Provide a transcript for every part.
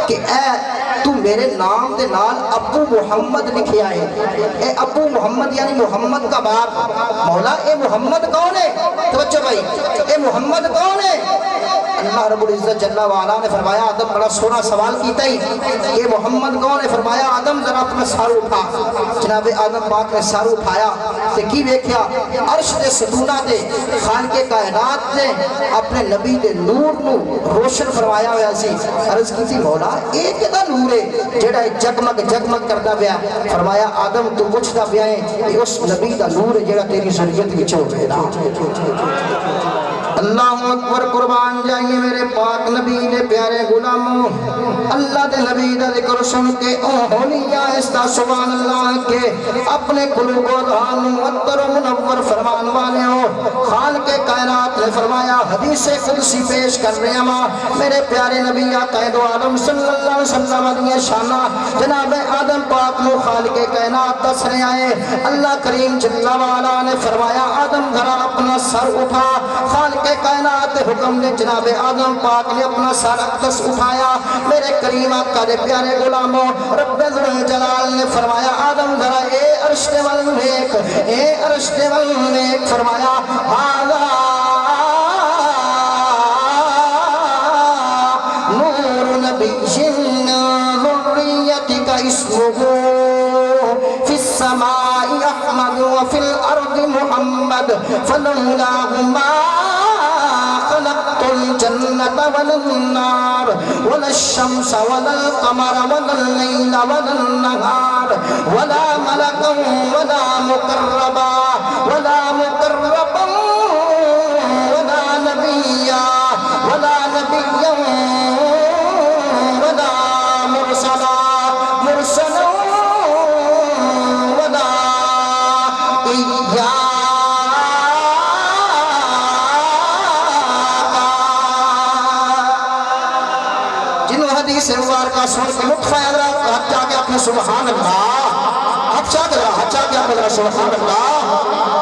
کہ اے تو میرے نام دے نال ابو محمد لکھیا ہے. اے ابو محمد یعنی محمد کا باپ. مولا اے محمد کون ہے؟ توجہ بھائی, اے محمد کون ہے؟ اللہ رب العزت جل وعلا نے فرمایا آدم بڑا سونا سوال کیتا ہی کہ محمد کون ہے؟ فرمایا آدم ذرا اپنا سر اٹھا. جناب آدم پاک نے سر اٹھایا تے کی ویکھیا عرش دے ستونہ دے خالق کائنات نے اپنے نبی دے نور نو روشن فرمایا ہویا سی. عرض کی تھی مولا اے کدا نور ہے جڑا جگمگ جگمگ کردا پیا؟ فرمایا آدم تو پوچھدا پیا ہے کہ اس نبی دا نور ہے جڑا تیری ذریت وچ ہوے نا. اللہ اکبر, قربان جائیے میرے پاک نبی دے پیارے غلاموں. اللہ دے نبی دا ذکر سن کے او ہولیا استا سبحان اللہ کے اپنے قلوب و اذہان معطر و منور فرمان والے ہو. خالق کائنات نے فرمایا حدیث قدسی پیش کر رہے ہیں میرے پیارے نبی آقا دو عالم صلی اللہ علیہ وسلم دی شانہ جناب آدم پاک نو خالق کائنات دس رہے آئے. اللہ کریم جل وعلا نے فرمایا آدم ذرا اپنا سر اٹھا. خالق کائنات حکم نے جناب آدم پاک نے اپنا سر اقدس اٹھایا. میرے کریم آقا دے پیارے غلاموں رب ذوالجلال نے فرمایا آدم ذرا اے عرش دے ول دیکھ, اے عرش دے ول دیکھ. فرمایا ہاذا نور نبی ذریتک اسمہ فی السماء احمد وفی الارض محمد فلولاہما خلقت الجنة ولا النار ولا الشمس ولا القمر ولا الليل ولا النهار ولا ملكا ولا مقربا ولا مقربا ولا نبيا ولا نبيا ولا مرسلا مرسلا ولا إياه. حدیث مبارکہ سن کے لطف حضرات ہاتھ چاہ کے اپنے سبحان اللہ, ہاتھ چاہ کے اپنے سبحان اللہ.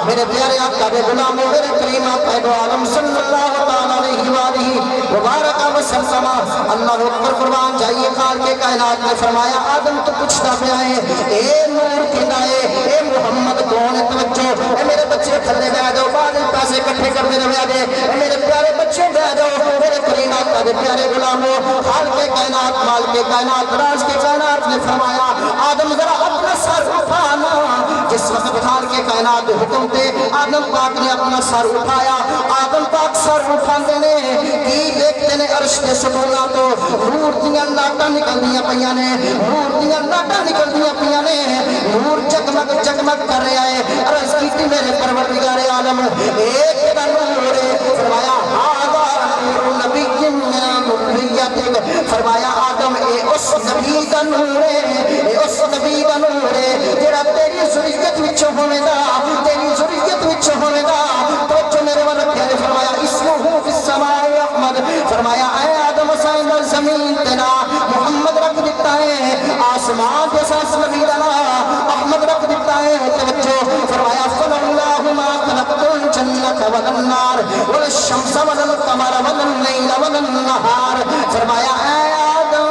میرے پیارے آقا دے غلاموں میرے کریم آقا دو عالم صلی اللہ علیہ وآلہ مبارکہ وسلم. اللہ اکبر, قربان جائیے. خالق کائنات نے فرمایا آدم تو پوچھتا پیا ہے اے نور کدا ہے, اے محمد کون ہے؟ توجہ اے میرے بچے تھلے بیٹھ جاؤ, بعد پیسے اکٹھے کرتے رہے دے. اے میرے پیارے بچے بیٹھ جاؤ. میرے کریم آقا دے پیارے غلاموں خالق کائنات مالک کائنات راز کے کائنات نے فرمایا آدم ذرا اپنا سر اٹھانا. جس وقت خالق کائنات حکم تے آدم پاک نے اپنا سر اٹھایا. آدم پاک سر اٹھاندے نے کی دیکھتے نے عرش کے ستونہ تو نور دیاں لاٹاں نکلدیاں پیاں نے, نور دیاں لاٹاں نکلدیاں پیاں نے. نور جگمگ جگمگ کر رہا ہے. عرض کیتی میرے پروردگار عالم ایک دا نور ہے. فرمایا ہاذا نور نبی من ذریتک. فرمایا آدم اے اس نبی دا نور ہے, اے اس نبی دا نور ہے جڑا تیری ذریت وچ ہوے دا, تیری ذریت وچ ہوے دا. تو جو میرے ول پیارے فرمایا اسمہ فی السماء احمد. فرمایا اے آدم سائیں زمین تیرا محمد رکھ دیتا ہے, آسمان کے ساتھ نبی دا احمد رکھ دیتا ہے. توجہ فرمایا فلولاہما خلقت الجنة ولا النار ولا الشمس ولا القمر ولا الليل ولا النهار. فرمایا اے آدم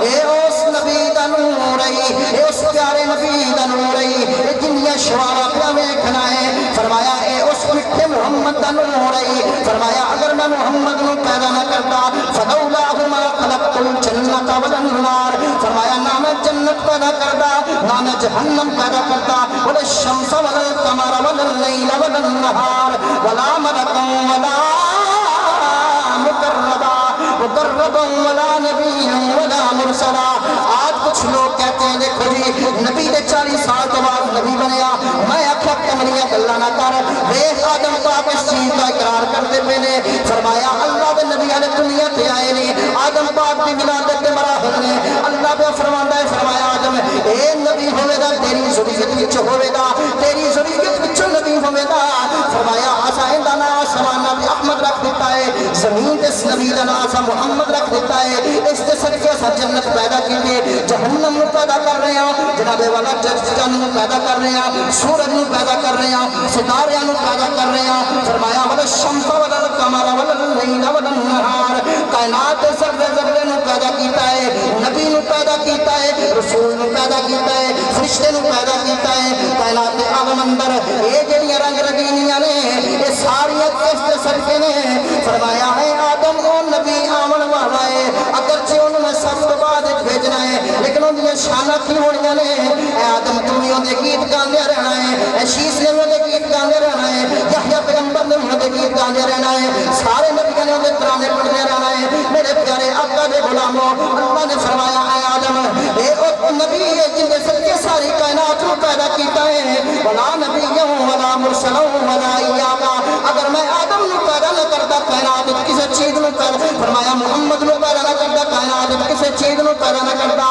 اے اس نبی دا نور ہے, اے اس پیارے نبی دا نور ہے, اے دنیا شوارا پیا ویکھنا ہے. فرمایا اے اس مٹھے محمد دا نور ہے. فرمایا اگر میں محمد نو پیدا نہ کرتا فلولاہما خلقت الجنة ولا النار. فرمایا نہ میں جنت پیدا کرتا نہ میں جہنم پیدا کرتا. ولا الشمس ولا القمر ولا الليل ولا النهار ولا ملكا ولا مقربا مقربا ولا نبيا ولا مرسلا. آج کچھ لوگ کہتے ہیں دیکھو جی نبی نے 40 سال کے بعد نبی بنیا. میں آخیا کملیاں گلاں نہ کر, دیکھ آدم پاک اس چیز کا اقرار کرتے پے نے. فرمایا اللہ دے نبی علیہ دنیا تے آئے نے, آدم پاک دی ولادت دے مراحل نے. اللہ پہ فرماندا ہے فرمایا آدم اے نبی ہوے گا تیری ذریت وچ ہوے گا, تیری ذریت وچ نبی ہوے گا. فرمایا اسا ایندا نام آسمان نبی احمد رکھ دیتا ہے, زمین تے نبی دا نام محمد رکھ دیتا ہے. اس دے صدقے اسا جنت پیدا کیتے, جہنم نو پیدا کر رہے ہیں, جناب والا جہنم نو پیدا کر رہے ہیں, سورج نو پیدا کر رہے ہیں, ستارے نو پیدا کر رہے ہیں. فرمایا ولا الشمس ولا القمر ولا الليل ولا النهار. کائنات ذرے ذرے نو پیدا کیتا ہے, فرمایا ہے آدم او نبی آمن والا ہے اگرچہ انہوں نے سب تو بعد بھیجنا ہے لیکن ان کی شانہ کی ہونیاں نے اے آدم تم ہی انہیں گیت گاندے رہنا ہے اے شیس نے انہیں گیت گاندے رہنا ہے یحییٰ پیغمبر نے انہیں گیت گاندے رہنا ہے سارے نبیوں نے انہیں ترانے پڑھنے رہنا ہے میرے پیارے آقا دے غلاموں اللہ نے فرمایا اے آدم اے او نبی ہے جن نے سب کے ساری کائنات کو پیدا کیتا ہے ولا نبی ولا مرسل ولا ایاما اگر میں آدم نو پیدا نہ کرتا کائنات کسی چیز نو پیدا فرمایا محمد نو پیدا نہ کرتا کائنات کسی چیز نو پیدا نہ کرتا